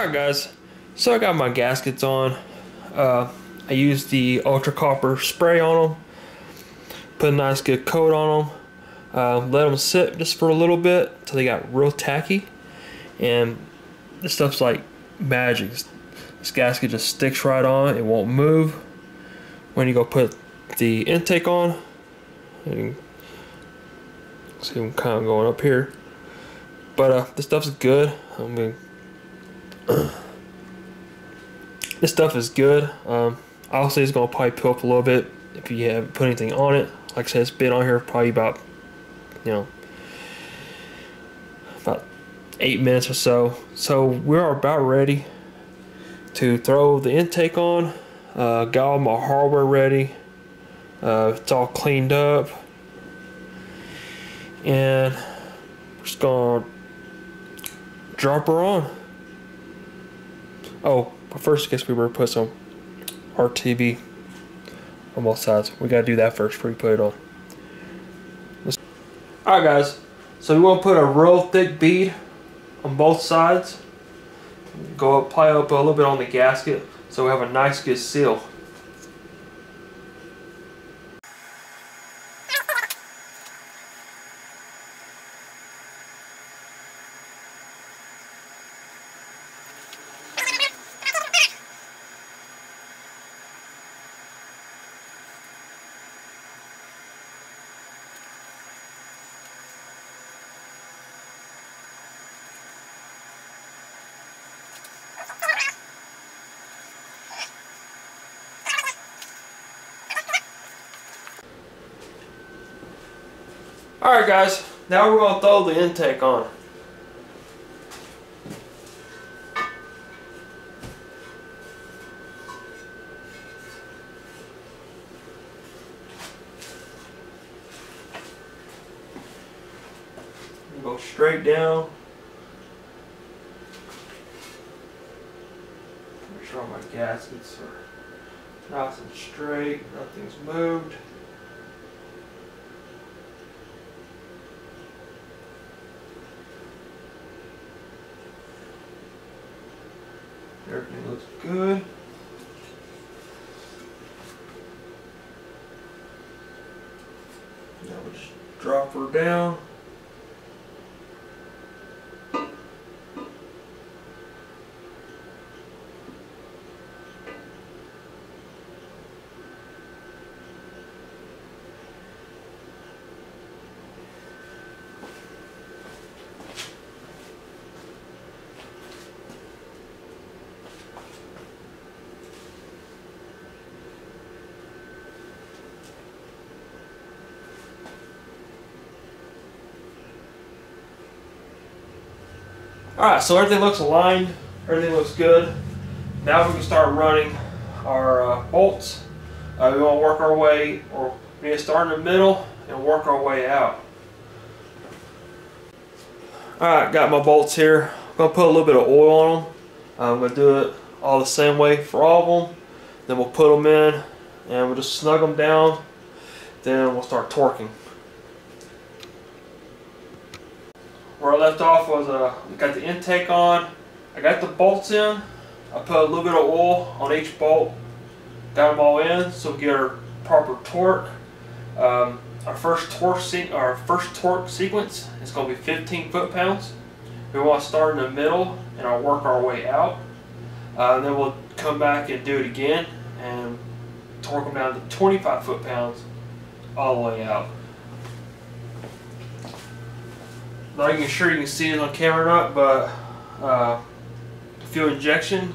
Alright guys, so I got my gaskets on. I used the ultra copper spray on them, put a nice good coat on them, let them sit just for a little bit until they got real tacky, and this stuff's like magic. This gasket just sticks right on, it won't move. When you go put the intake on, you can see them kind of going up here, but this stuff's good. I mean, this stuff is good. Obviously it's gonna probably peel up a little bit if you haven't put anything on it. Like I said, it's been on here probably about, about 8 minutes or so. So we're about ready to throw the intake on. Got all my hardware ready. It's all cleaned up, and we're just gonna drop her on. Oh, but first I guess we better put some RTV on both sides. We gotta do that first before we put it on. Alright guys, so we want to put a real thick bead on both sides. Go apply up a little bit on the gasket so we have a nice good seal. Alright guys, now we're going to throw the intake on. Go straight down. Make sure all my gaskets are nice and straight, nothing's moved. Everything looks good. Now we'll just drop her down. Alright, so everything looks aligned, everything looks good. Now we can start running our bolts. We want to work our way, or we need to start in the middle and work our way out. Alright, got my bolts here. I'm going to put a little bit of oil on them. I'm going to do it all the same way for all of them. Then we'll put them in and we'll just snug them down. Then we'll start torquing. Where I left off was we got the intake on. I got the bolts in. I put a little bit of oil on each bolt. Got them all in so we get our proper torque. Our first torque sequence is going to be 15 foot-pounds. We want to start in the middle and I'll work our way out. Then we'll come back and do it again and torque them down to 25 foot-pounds all the way out. Not even sure you can see it on camera or not, but fuel injection,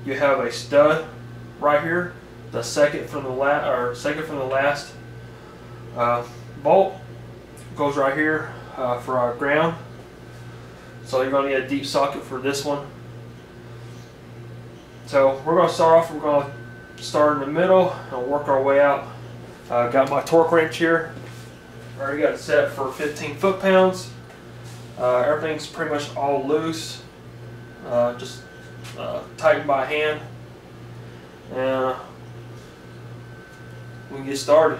you have a stud right here, the second from the last bolt goes right here for our ground. So you're going to need a deep socket for this one. So we're going to start off. We're going to start in the middle and work our way out. Got my torque wrench here. Already got it set for 15 foot-pounds. Everything's pretty much all loose, just tightened by hand, and we can get started.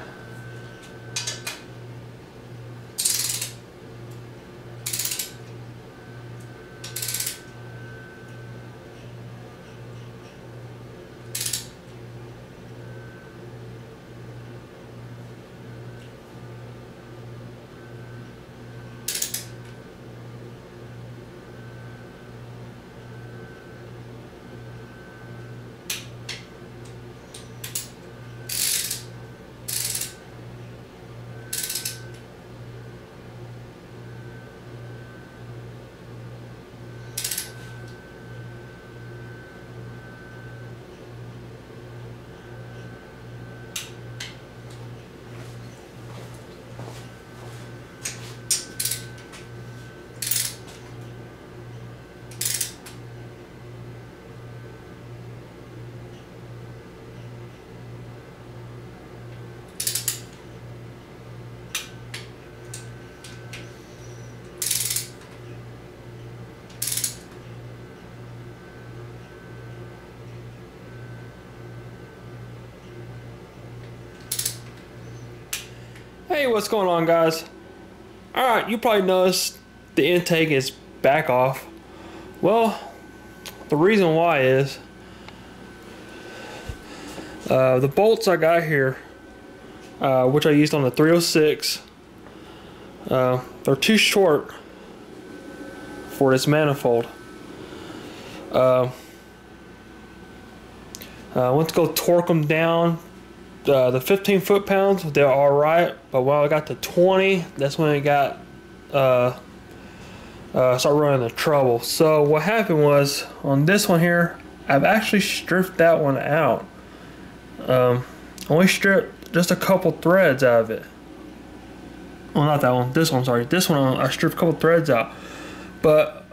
Hey, what's going on, guys? Alright, you probably noticed the intake is back off. Well, the reason why is the bolts I got here, which I used on the 306, they're too short for this manifold. I went to go torque them down. The 15 foot-pounds, they're alright, but when I got to 20, that's when it got started running into trouble. So what happened was, on this one here, I've actually stripped that one out. Only stripped just a couple threads out of it. Well, not that one, this one, sorry. This one I stripped a couple threads out. But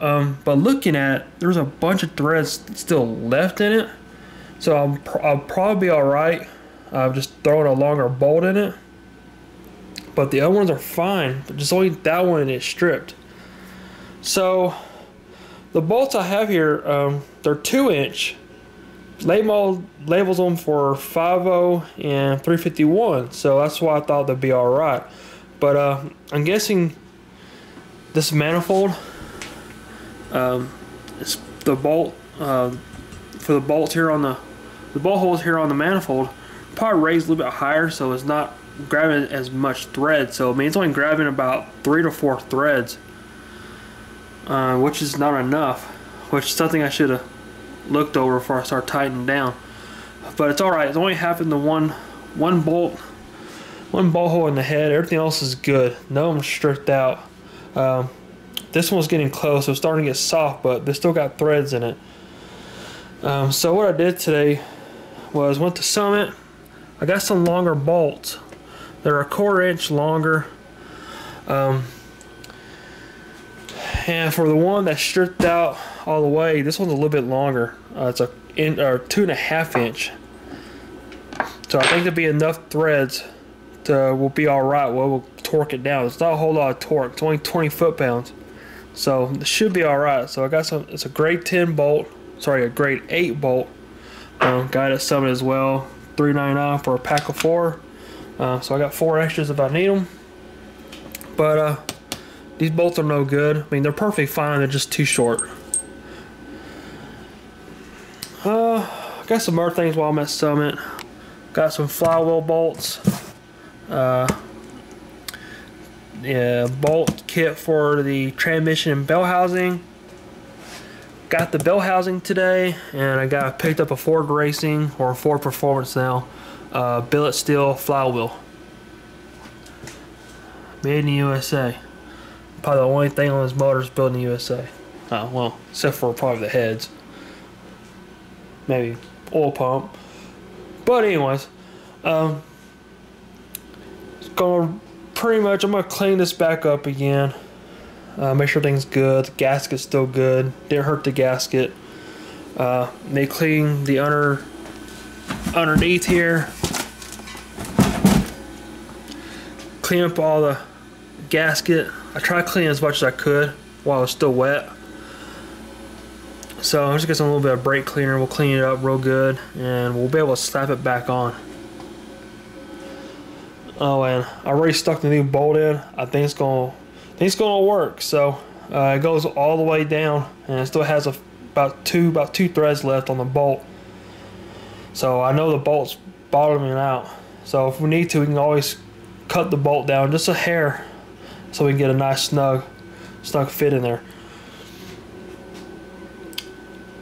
looking at it, there's a bunch of threads still left in it. So I'll probably be alright. Just throwing a longer bolt in it, but the other ones are fine. Just only that one is stripped. So the bolts I have here, they're 2-inch. Labels them for 5.0 and 351, so that's why I thought they'd be all right. But I'm guessing this manifold, it's the bolt for the bolts here on the bolt holes here on the manifold. Probably raised a little bit higher, so it's not grabbing as much thread. So I mean, it's only grabbing about 3 to 4 threads, which is not enough. Which is something I should have looked over before I start tightening down. But it's all right. It's only happened to one bolt hole in the head. Everything else is good. No one's stripped out. This one's getting close. So it's starting to get soft, but they still got threads in it. So what I did today was went to Summit. I got some longer bolts. They're a 1/4 inch longer. And for the one that's stripped out all the way, this one's a little bit longer. It's a 2.5 inch. So I think there'll be enough threads will be all right. We'll torque it down. It's not a whole lot of torque. It's only 20 foot-pounds. So it should be all right. So I got some. It's a grade 10 bolt. Sorry, a grade 8 bolt. Got it at Summit as well. $3.99 for a pack of 4. So I got 4 extras if I need them. But these bolts are no good. I mean, they're perfectly fine. They're just too short. Got some other things while I'm at Summit. Got some flywheel bolts. Yeah, bolt kit for the transmission and bell housing. Got the bell housing today, and I picked up a Ford Racing, or Ford Performance now, billet steel flywheel, made in the USA. Probably the only thing on this motor is built in the USA. Oh well, except for probably the heads, maybe oil pump. But anyways, it's gonna pretty much. I'm gonna clean this back up again. Make sure everything's good. The gasket's still good. Didn't hurt the gasket. They cleaned the underneath here. Clean up all the gasket. I tried cleaning as much as I could while it was still wet. So I'm just getting a little bit of brake cleaner. We'll clean it up real good, and we'll be able to slap it back on. Oh, and I already stuck the new bolt in. I think it's gonna work. So it goes all the way down, and it still has about two threads left on the bolt. So I know the bolt's bottoming out. So if we need to, we can always cut the bolt down just a hair, so we can get a nice snug fit in there.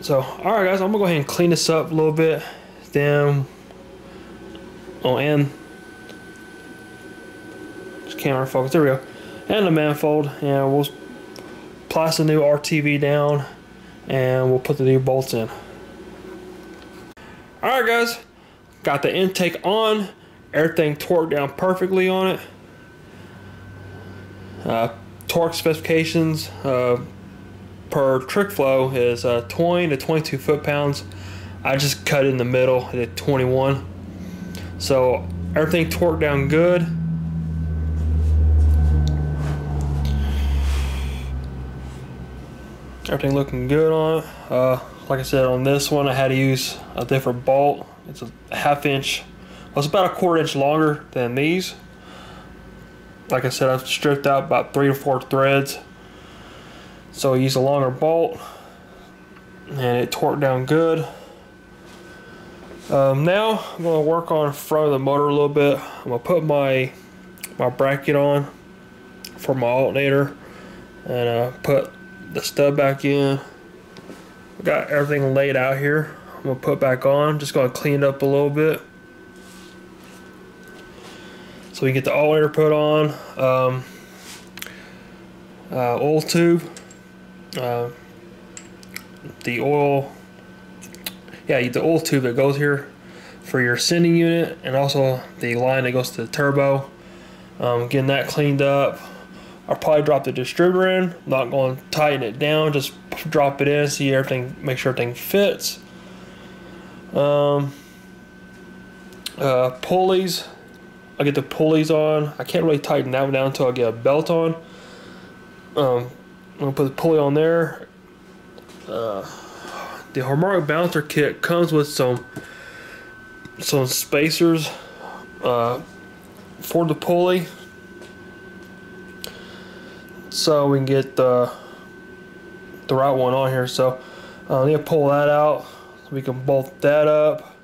So all right, guys, I'm gonna go ahead and clean this up a little bit. Then, and just camera focus. There we go. And the manifold, and we'll place the new RTV down, and we'll put the new bolts in. Alright guys, got the intake on, everything torqued down perfectly on it. Torque specifications per trick flow is 20 to 22 foot-pounds. I just cut in the middle at 21. So everything torqued down good. Everything looking good on it. Like I said, on this one I had to use a different bolt. It's a 1/2 inch. Well, it's about a 1/4 inch longer than these. like I said, I've stripped out about 3 to 4 threads. So I used a longer bolt, and it torqued down good. Now I'm going to work on front of the motor a little bit. I'm going to put my bracket on for my alternator, and put the stud back in. I got everything laid out here. I'm going to put back on. Just going to clean it up a little bit so we get the alternator put on. Oil tube. The oil tube that goes here for your sending unit, and also the line that goes to the turbo. Getting that cleaned up. I'll probably drop the distributor in. Not going to tighten it down, just drop it in, see everything, make sure everything fits. Pulleys, I'll get the pulleys on. I can't really tighten that one down until I get a belt on. I'm gonna put the pulley on there. The harmonic balancer kit comes with some spacers for the pulley, so we can get the right one on here. So I need to pull that out so we can bolt that up.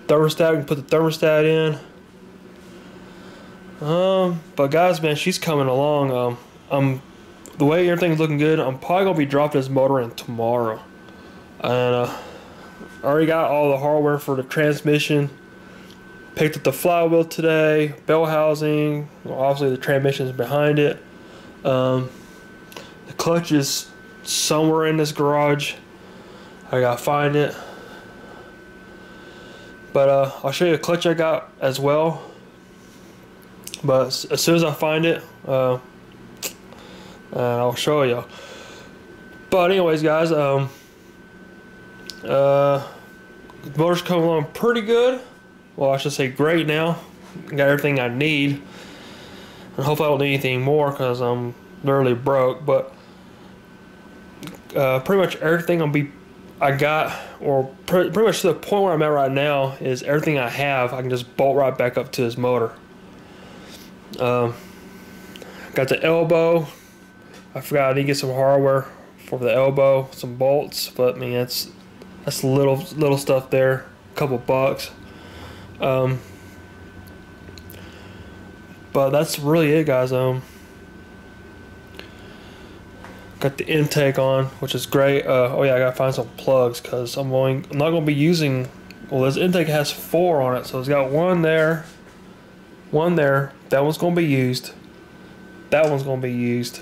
Thermostat, we can put the thermostat in. But guys, man, she's coming along. The way everything's looking good, I'm probably gonna be dropping this motor in tomorrow. And I already got all the hardware for the transmission. Picked up the flywheel today, bell housing. Well, obviously the transmission is behind it. The clutch is somewhere in this garage. I gotta find it. But I'll show you the clutch I got as well. But as soon as I find it, and I'll show you. But anyways, guys, the motor's coming along pretty good. Well, I should say great now. Got everything I need, and hopefully I don't need anything more because I'm literally broke. But pretty much everything I got, or pretty much to the point where I'm at right now, is everything I have. I can just bolt right back up to this motor. Got the elbow. I forgot I need to get some hardware for the elbow, some bolts, but I mean that's little stuff there, a couple bucks. But that's really it, guys. Got the intake on, which is great. Oh yeah, I gotta find some plugs because I'm not gonna be using. Well, this intake has 4 on it, so it's got one there, one there. That one's gonna be used. That one's gonna be used.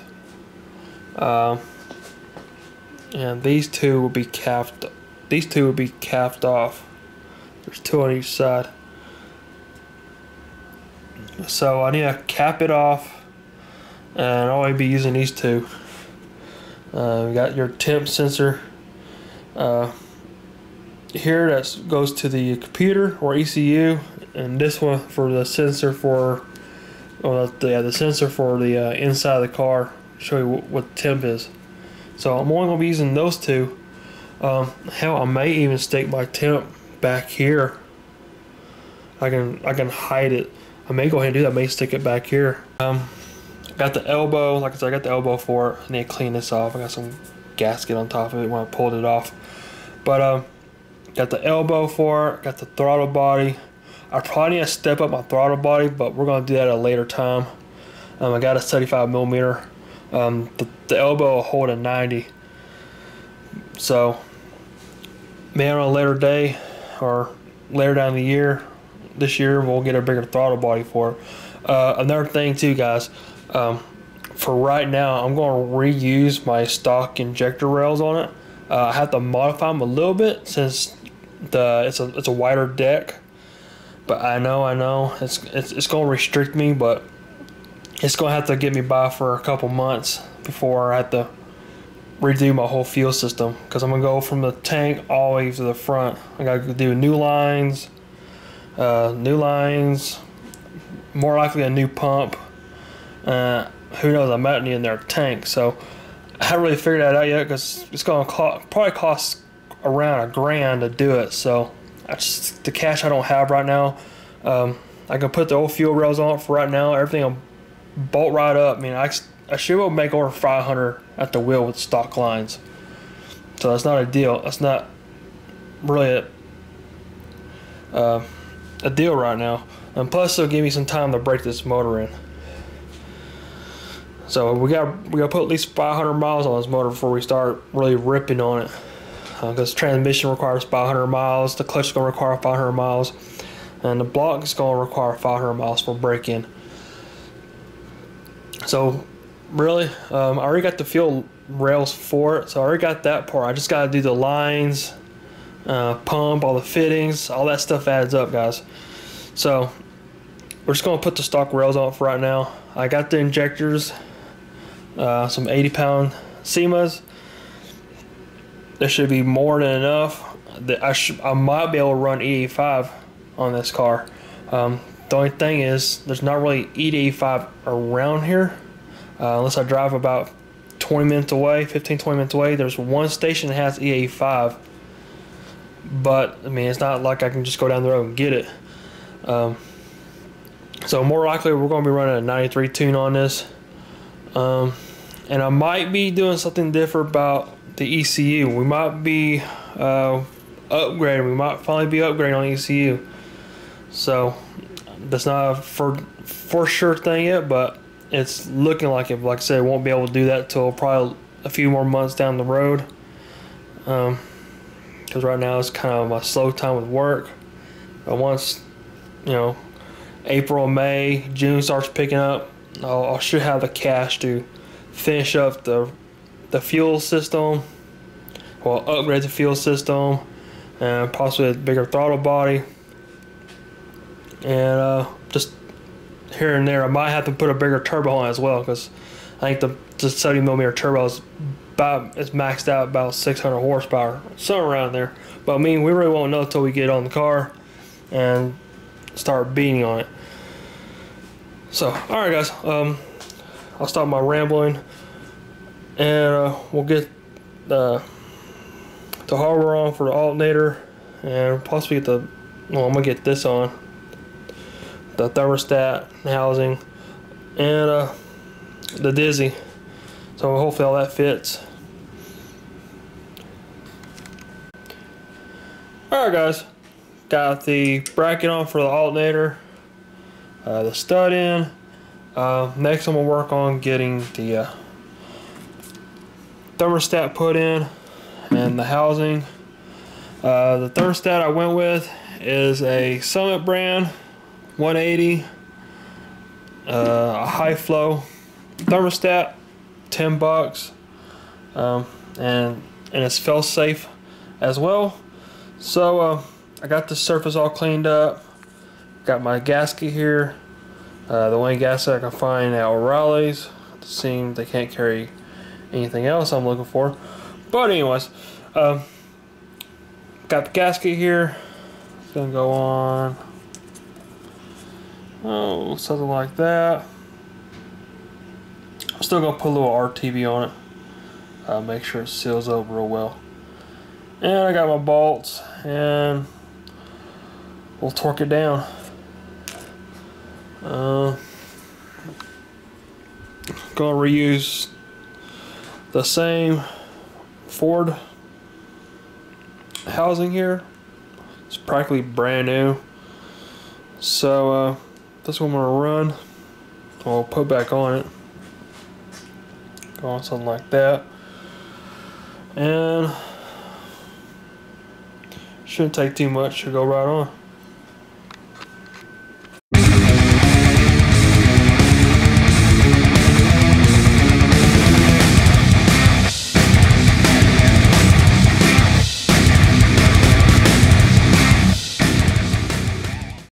And these two will be capped. These two will be capped off. There's 2 on each side. So I need to cap it off, and I'll only be using these 2. We got your temp sensor here that goes to the computer or ECU, and this one for the sensor for, the sensor for the inside of the car. Show you what the temp is. So I'm only gonna be using those 2. Hell, I may even stick my temp back here. I can hide it. I may go ahead and do that. I may stick it back here. Got the elbow. Like I said, I got the elbow for it. I need to clean this off. I got some gasket on top of it when I pulled it off. But got the elbow for it. Got the throttle body. I probably need to step up my throttle body, but we're gonna do that at a later time. I got a 75mm. The elbow will hold a 90. So, maybe on a later day or later down the year, this year, we'll get a bigger throttle body for it. Another thing too, guys, for right now, I'm going to reuse my stock injector rails on it. I have to modify them a little bit since it's a wider deck. But I know it's going to restrict me, but it's going to have to get me by for a couple months before I have to redo my whole fuel system, because I'm going to go from the tank all the way to the front. I got to do new lines, more likely a new pump. Who knows, I might need another tank. So I haven't really figured that out yet, because it's going to probably cost around $1,000 to do it. So that's the cash I don't have right now. I can put the old fuel rails on it for right now. Everything will bolt right up. I mean, I should be able to make over 500 at the wheel with stock lines. So that's not a deal. That's not really a deal right now. And plus, it'll give me some time to break this motor in. So we got to put at least 500 miles on this motor before we start really ripping on it. Because transmission requires 500 miles, the clutch is going to require 500 miles, and the block is going to require 500 miles for break-in. So really, I already got the fuel rails for it, so I already got that part. I just got to do the lines, pump, all the fittings, all that stuff adds up, guys. So we're just going to put the stock rails on for right now. I got the injectors, some 80-pound SEMAs. There should be more than enough. I might be able to run E85 on this car. The only thing is, there's not really E85 around here. Unless I drive about 20 minutes away, 15-20 minutes away. There's one station that has E85. But, I mean, it's not like I can just go down the road and get it. So more likely we're going to be running a 93 tune on this. And I might be doing something different about the ECU. We might be upgrading. We might finally be upgrading on ECU. So that's not a for sure thing yet, but it's looking like it. Like I said, won't be able to do that till probably a few more months down the road. Because right now it's kind of my slow time with work. But once, you know, April, May, June starts picking up, I should have the cash to finish up the fuel system, well, upgrade the fuel system, and possibly a bigger throttle body. And just here and there, I might have to put a bigger turbo on as well, because I think the 70mm turbo is maxed out about 600 horsepower, somewhere around there. But I mean, we really won't know until we get on the car and start beating on it. So, all right, guys, I'll stop my rambling, and we'll get the hardware on for the alternator, and possibly get the, well, I'm gonna get this on, the thermostat housing, and the Dizzy. So hopefully all that fits. Alright, guys, got the bracket on for the alternator, the stud in. Next I'm gonna work on getting the thermostat put in and the housing. The thermostat I went with is a Summit brand 180, a high flow thermostat, $10, and it's fail safe as well. So I got the surface all cleaned up, got my gasket here, the only gasket I can find at O'Reilly's. It seems they can't carry anything else I'm looking for, but anyways, got the gasket here. It's gonna go on, oh, something like that. I'm still gonna put a little RTV on it, make sure it seals up real well. And I got my bolts, and we'll torque it down. Gonna reuse the same Ford housing here. It's practically brand new. So that's what I'm gonna run. I'll put back on it. Go on something like that. And shouldn't take too much to go right on.